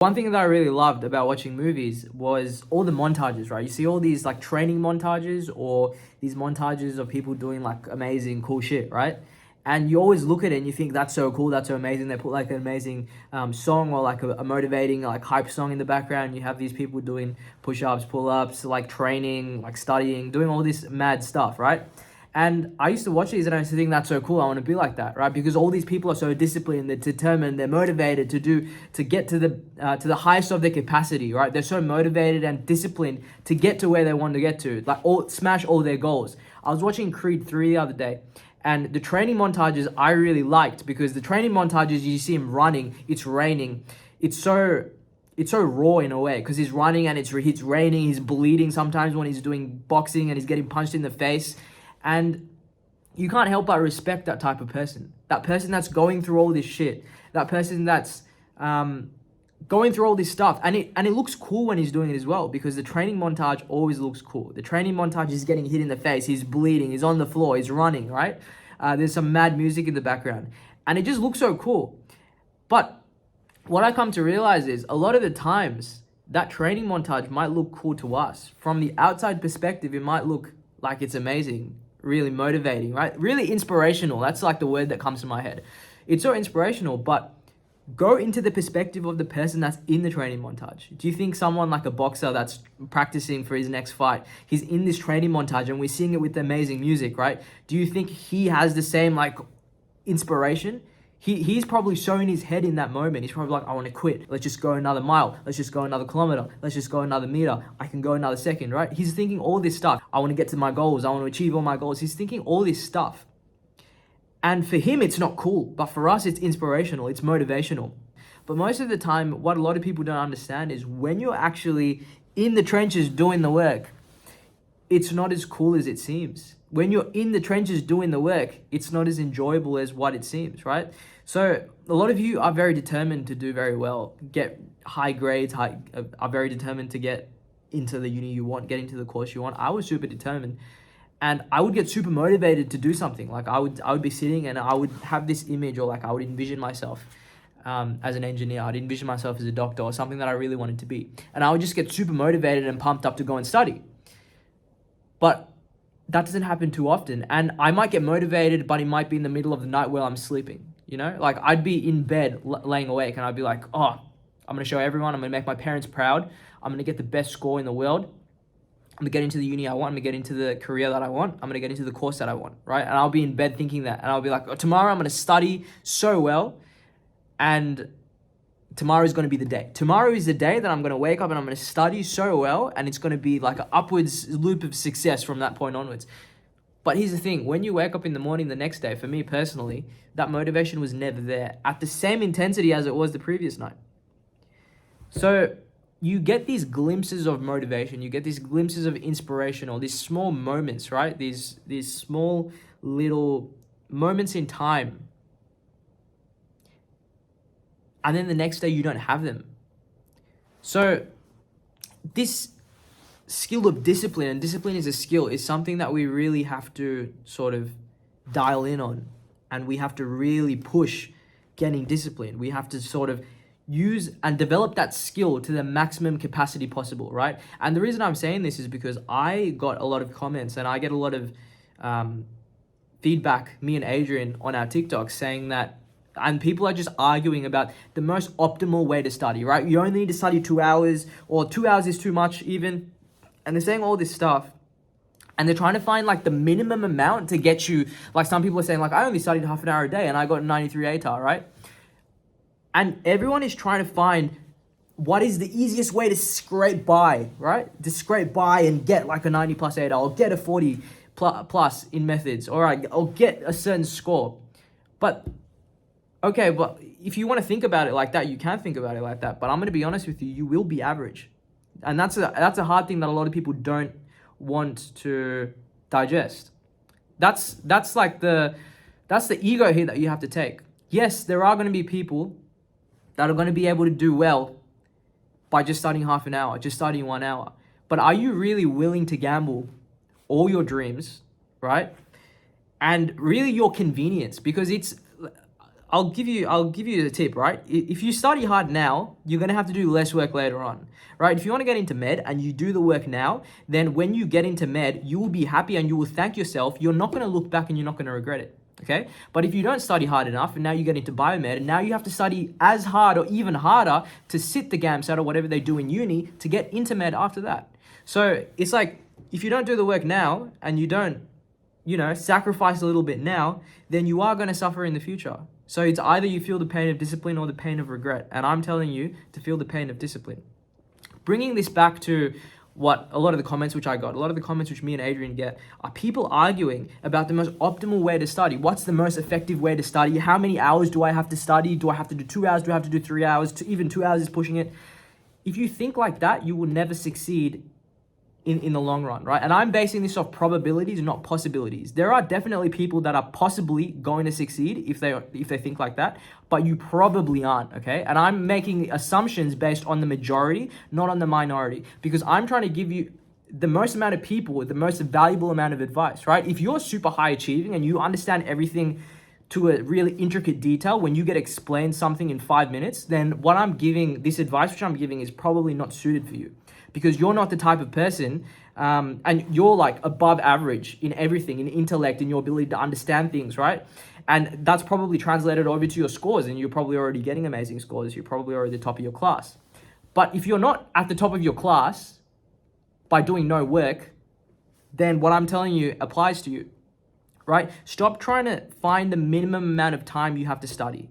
One thing that I really loved about watching movies was all the montages, right? You see all these like training montages or these montages of people doing like amazing, cool shit, right? And you always look at it and you think that's so cool, that's so amazing. They put like an amazing song or like a motivating like hype song in the background. You have these people doing push-ups, pull-ups, like training, like studying, doing all this mad stuff, right? And I used to watch these and I used to think that's so cool. I want to be like that, right? Because all these people are so disciplined, they're determined, they're motivated to get to the highest of their capacity, right? They're so motivated and disciplined to get to where they want to get to, like smash all their goals. I was watching Creed 3 the other day, and the training montages I really liked because the training montages you see him running, it's raining, it's so raw in a way because he's running and it's raining, he's bleeding sometimes when he's doing boxing and he's getting punched in the face. And you can't help but respect that type of person. That person that's going through all this shit. That person that's going through all this stuff. And it looks cool when he's doing it as well because the training montage always looks cool. The training montage is getting hit in the face. He's bleeding. He's on the floor. He's running, right? There's some mad music in the background. And it just looks so cool. But what I come to realize is a lot of the times that training montage might look cool to us. From the outside perspective, it might look like it's amazing, really motivating, right? Really inspirational. That's like the word that comes to my head. It's so inspirational, but go into the perspective of the person that's in the training montage. Do you think someone like a boxer that's practicing for his next fight, he's in this training montage and we're seeing it with amazing music, right? Do you think he has the same like inspiration? He's probably so in his head in that moment. He's probably like, I want to quit. Let's just go another mile. Let's just go another kilometer. Let's just go another meter. I can go another second, right? He's thinking all this stuff. I want to get to my goals. I want to achieve all my goals. He's thinking all this stuff. And for him, it's not cool. But for us, it's inspirational. It's motivational. But most of the time, what a lot of people don't understand is when you're actually in the trenches doing the work, it's not as cool as it seems. When you're in the trenches doing the work, it's not as enjoyable as what it seems, right? So a lot of you are very determined to do very well, get high grades, are very determined to get into the uni you want, get into the course you want. I was super determined and I would get super motivated to do something. Like I would be sitting and I would have this image or like I would envision myself as an engineer. I'd envision myself as a doctor or something that I really wanted to be. And I would just get super motivated and pumped up to go and study. But that doesn't happen too often. And I might get motivated, but it might be in the middle of the night while I'm sleeping, you know? Like I'd be in bed laying awake and I'd be like, oh, I'm going to show everyone. I'm going to make my parents proud. I'm going to get the best score in the world. I'm going to get into the uni I want. I'm going to get into the career that I want. I'm going to get into the course that I want, right? And I'll be in bed thinking that. And I'll be like, oh, tomorrow I'm going to study so well. And tomorrow is going to be the day. Tomorrow is the day that I'm going to wake up and I'm going to study so well, and it's going to be like an upwards loop of success from that point onwards. But here's the thing, when you wake up in the morning the next day, for me personally, that motivation was never there at the same intensity as it was the previous night. So you get these glimpses of motivation, you get these glimpses of inspiration, or these small moments, right? These small little moments in time. And then the next day you don't have them. So this skill of discipline, and discipline is a skill, is something that we really have to sort of dial in on. And we have to really push getting disciplined. We have to sort of use and develop that skill to the maximum capacity possible, right? And the reason I'm saying this is because I got a lot of comments and I get a lot of feedback, me and Adrian, on our TikTok saying that, and people are just arguing about the most optimal way to study, right? You only need to study 2 hours, or 2 hours is too much even. And they're saying all this stuff. And they're trying to find like the minimum amount to get you, like some people are saying like, I only studied half an hour a day and I got a 93 ATAR, right? And everyone is trying to find what is the easiest way to scrape by, right? To scrape by and get like a 90 plus ATAR, or get a 40 plus in methods, all right, or get a certain score. But okay, but if you want to think about it like that, you can think about it like that. But I'm going to be honest with you, you will be average. And that's a hard thing that a lot of people don't want to digest. That's the ego here that you have to take. Yes, there are going to be people that are going to be able to do well by just studying half an hour, just studying 1 hour. But are you really willing to gamble all your dreams, right? And really your convenience? Because I'll give you the tip, right? If you study hard now, you're gonna have to do less work later on, right? If you want to get into med and you do the work now, then when you get into med, you will be happy and you will thank yourself. You're not gonna look back and you're not gonna regret it. Okay, but if you don't study hard enough and now you get into biomed and now you have to study as hard or even harder to sit the GAMSAT or whatever they do in uni to get into med after that. So it's like, if you don't do the work now and you don't, sacrifice a little bit now, then you are going to suffer in the future. So it's either you feel the pain of discipline or the pain of regret. And I'm telling you to feel the pain of discipline. Bringing this back to what a lot of the comments which I got, a lot of the comments which me and Adrian get, are people arguing about the most optimal way to study. What's the most effective way to study? How many hours do I have to study? Do I have to do 2 hours? Do I have to do 3 hours? Even 2 hours is pushing it. If you think like that, you will never succeed in the long run, right? And I'm basing this off probabilities, not possibilities. There are definitely people that are possibly going to succeed if they think like that, but you probably aren't, okay? And I'm making assumptions based on the majority, not on the minority, because I'm trying to give you the most amount of people with the most valuable amount of advice, right? If you're super high achieving and you understand everything to a really intricate detail, when you get explained something in 5 minutes, then what I'm giving, this advice which I'm giving, is probably not suited for you. Because you're not the type of person, and you're like above average in everything, in intellect, in your ability to understand things, right? And that's probably translated over to your scores, and you're probably already getting amazing scores. You're probably already the top of your class. But if you're not at the top of your class by doing no work, then what I'm telling you applies to you, right? Stop trying to find the minimum amount of time you have to study.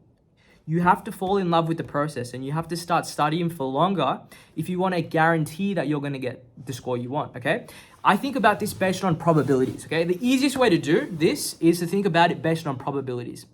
You have to fall in love with the process, and you have to start studying for longer if you want to guarantee that you're going to get the score you want, okay? I think about this based on probabilities, okay? The easiest way to do this is to think about it based on probabilities.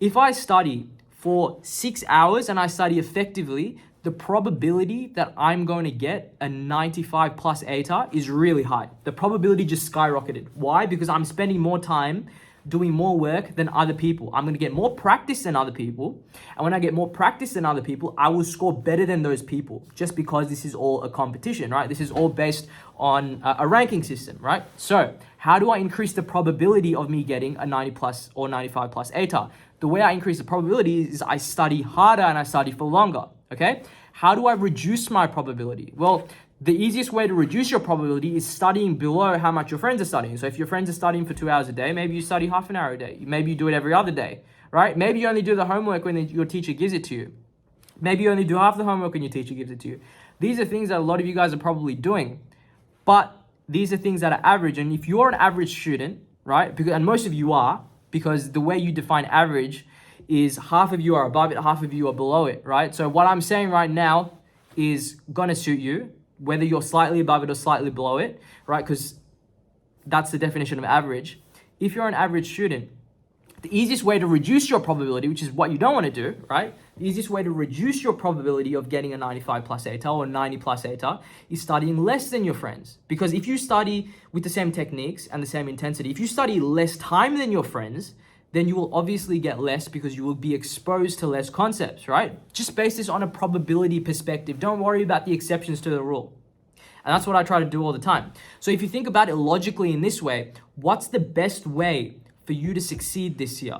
If I study for 6 hours and I study effectively, the probability that I'm going to get a 95 plus ATAR is really high. The probability just skyrocketed. Why? Because I'm spending more time doing more work than other people. I'm going to get more practice than other people. And when I get more practice than other people, I will score better than those people, just because this is all a competition, right? This is all based on a ranking system, right? So how do I increase the probability of me getting a 90 plus or 95 plus ATAR? The way I increase the probability is I study harder and I study for longer, okay? How do I reduce my probability? Well, the easiest way to reduce your probability is studying below how much your friends are studying. So if your friends are studying for 2 hours a day, maybe you study half an hour a day. Maybe you do it every other day, right? Maybe you only do the homework when your teacher gives it to you. Maybe you only do half the homework when your teacher gives it to you. These are things that a lot of you guys are probably doing, but these are things that are average. And if you're an average student, right, and most of you are, because the way you define average is half of you are above it, half of you are below it, right? So what I'm saying right now is gonna suit you, whether you're slightly above it or slightly below it, right? Because that's the definition of average. If you're an average student, the easiest way to reduce your probability, which is what you don't want to do, right? The easiest way to reduce your probability of getting a 95 plus ATAR or 90 plus ATAR is studying less than your friends. Because if you study with the same techniques and the same intensity, if you study less time than your friends, then you will obviously get less because you will be exposed to less concepts, right? Just base this on a probability perspective. Don't worry about the exceptions to the rule. And that's what I try to do all the time. So if you think about it logically in this way, what's the best way for you to succeed this year?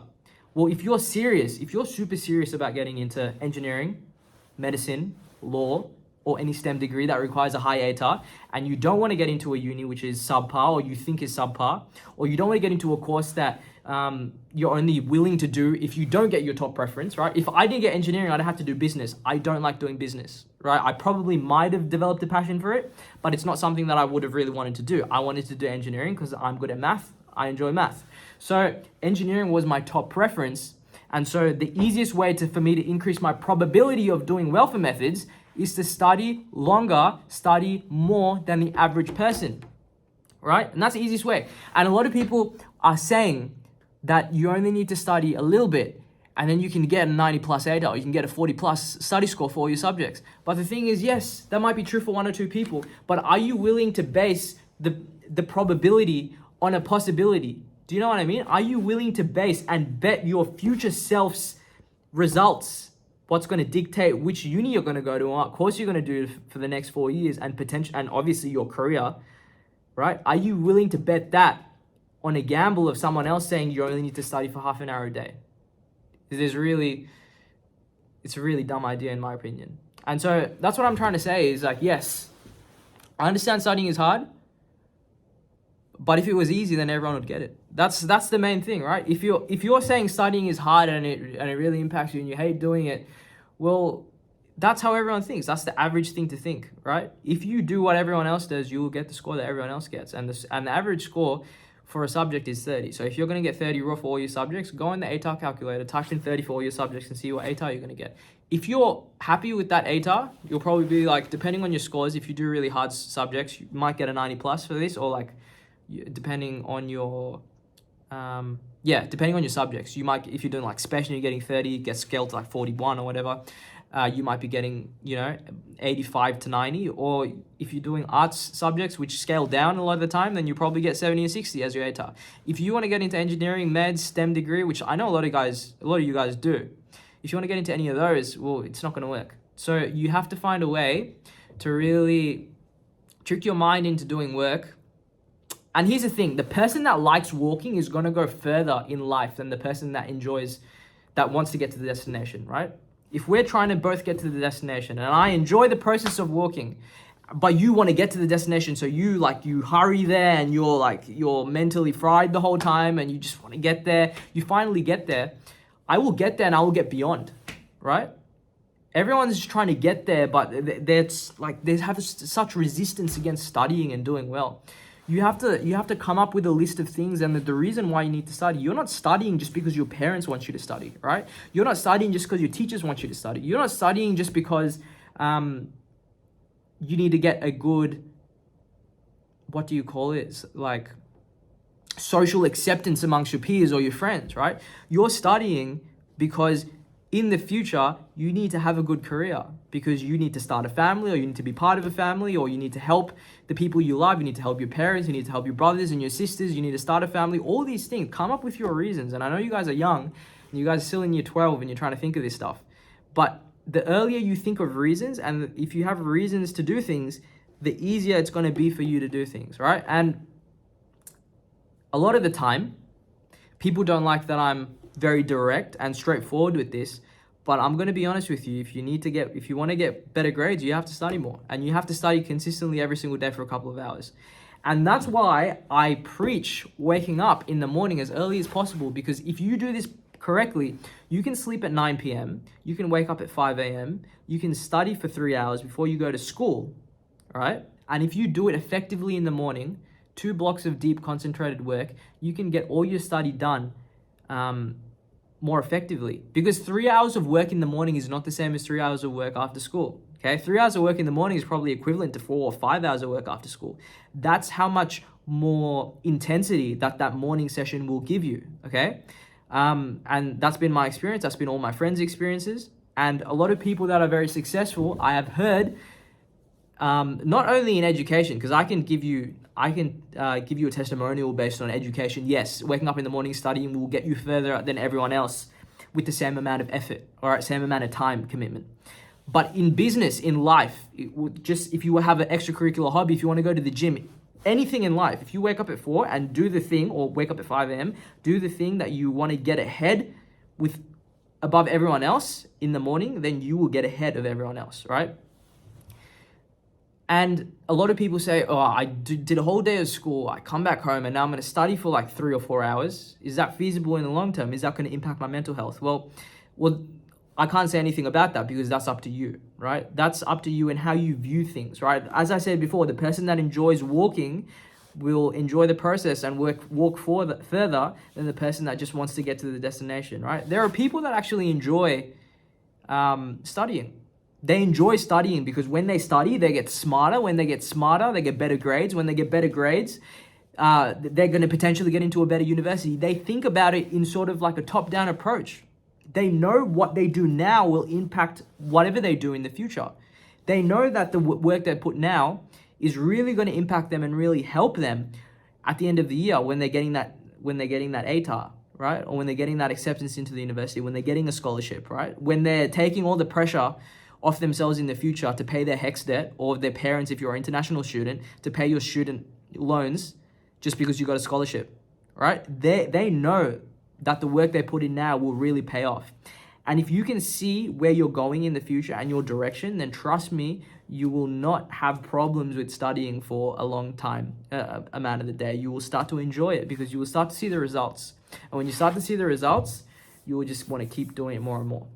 Well, if you're super serious about getting into engineering, medicine, law, or any STEM degree that requires a high ATAR, and you don't want to get into a uni which is subpar or you think is subpar, or you don't want to get into a course that you're only willing to do if you don't get your top preference, right? If I didn't get engineering, I'd have to do business. I don't like doing business, right? I probably might have developed a passion for it, but it's not something that I would have really wanted to do. I wanted to do engineering because I'm good at math. I enjoy math. So engineering was my top preference. And so the easiest way for me to increase my probability of doing well for methods is to study longer, study more than the average person, right? And that's the easiest way. And a lot of people are saying that you only need to study a little bit and then you can get a 90 plus ATAR, or you can get a 40 plus study score for all your subjects. But the thing is, yes, that might be true for 1 or 2 people, but are you willing to base the probability on a possibility? Do you know what I mean? Are you willing to base and bet your future self's results, what's going to dictate which uni you're going to go to, what course you're going to do for the next 4 years, and obviously your career, right? Are you willing to bet that on a gamble of someone else saying you only need to study for half an hour a day? It's a really dumb idea in my opinion. And so that's what I'm trying to say is like, yes, I understand studying is hard, but if it was easy, then everyone would get it. That's the main thing, right? If you're saying studying is hard and it really impacts you and you hate doing it, well, that's how everyone thinks. That's the average thing to think, right? If you do what everyone else does, you will get the score that everyone else gets. And the average score for a subject is 30. So if you're going to get 30 raw for all your subjects, go in the ATAR calculator, type in 30 for all your subjects and see what ATAR you're going to get. If you're happy with that ATAR, you'll probably be like, depending on your scores, if you do really hard subjects, you might get a 90 plus for this, or like, depending on your, depending on your subjects, you might, if you're doing like special, you're getting 30, get scaled to like 41 or whatever. You might be getting, 85 to 90, or if you're doing arts subjects, which scale down a lot of the time, then you probably get 70 or 60 as your ATAR. If you want to get into engineering, med, STEM degree, which I know a lot of you guys do, if you want to get into any of those, well, it's not going to work. So you have to find a way to really trick your mind into doing work. And here's the thing, the person that likes walking is going to go further in life than the person that wants to get to the destination, right? If we're trying to both get to the destination and I enjoy the process of walking, but you want to get to the destination, so you hurry there and you're mentally fried the whole time and you just want to get there, you finally get there. I will get there and I will get beyond, right? Everyone's just trying to get there, but they have such resistance against studying and doing well. You have to come up with a list of things and the reason why you need to study. You're not studying just because your parents want you to study, right? You're not studying just because your teachers want you to study. You're not studying just because you need to get a good, what do you call it? Like social acceptance amongst your peers or your friends, right? You're studying because in the future, you need to have a good career because you need to start a family, or you need to be part of a family, or you need to help the people you love. You need to help your parents. You need to help your brothers and your sisters. You need to start a family. All these things, come up with your reasons. And I know you guys are young and you guys are still in year 12 and you're trying to think of this stuff. But the earlier you think of reasons, and if you have reasons to do things, the easier it's going to be for you to do things, right? And a lot of the time, people don't like that I'm very direct and straightforward with this, but I'm going to be honest with you. If you want to get better grades, you have to study more, and you have to study consistently every single day for a couple of hours. And that's why I preach waking up in the morning as early as possible, because if you do this correctly, you can sleep at 9 p.m., you can wake up at 5 a.m., you can study for 3 hours before you go to school, right? And if you do it effectively in the morning, 2 blocks of deep concentrated work, you can get all your study done more effectively, because 3 hours of work in the morning is not the same as 3 hours of work after school. Okay, 3 hours of work in the morning is probably equivalent to 4 or 5 hours of work after school. That's how much more intensity that morning session will give you. Okay, and that's been my experience. That's been all my friends' experiences, and a lot of people that are very successful, I have heard, not only in education, because I can give you a testimonial based on education. Yes, waking up in the morning studying will get you further than everyone else with the same amount of effort, all right, same amount of time commitment. But in business, in life, if you have an extracurricular hobby, if you want to go to the gym, anything in life, if you wake up at 4 and do the thing, or wake up at 5 a.m., do the thing that you want to get ahead with above everyone else in the morning, then you will get ahead of everyone else, right? And a lot of people say, oh, I did a whole day of school, I come back home and now I'm going to study for like 3 or 4 hours. Is that feasible in the long term? Is that going to impact my mental health? Well, I can't say anything about that, because that's up to you, right? That's up to you and how you view things, right? As I said before, the person that enjoys walking will enjoy the process and walk further than the person that just wants to get to the destination, right? There are people that actually enjoy studying. They enjoy studying because when they study, they get smarter. When they get smarter, they get better grades. When they get better grades, they're going to potentially get into a better university. They think about it in sort of like a top-down approach. They know what they do now will impact whatever they do in the future. They know that the work they put now is really going to impact them and really help them at the end of the year when they're getting that ATAR, right? Or when they're getting that acceptance into the university, when they're getting a scholarship, right? When they're taking all the pressure off themselves in the future to pay their HECS debt, or their parents, if you're an international student, to pay your student loans just because you got a scholarship, right? They know that the work they put in now will really pay off. And if you can see where you're going in the future and your direction, then trust me, you will not have problems with studying for a long time amount of the day. You will start to enjoy it because you will start to see the results. And when you start to see the results, you will just want to keep doing it more and more.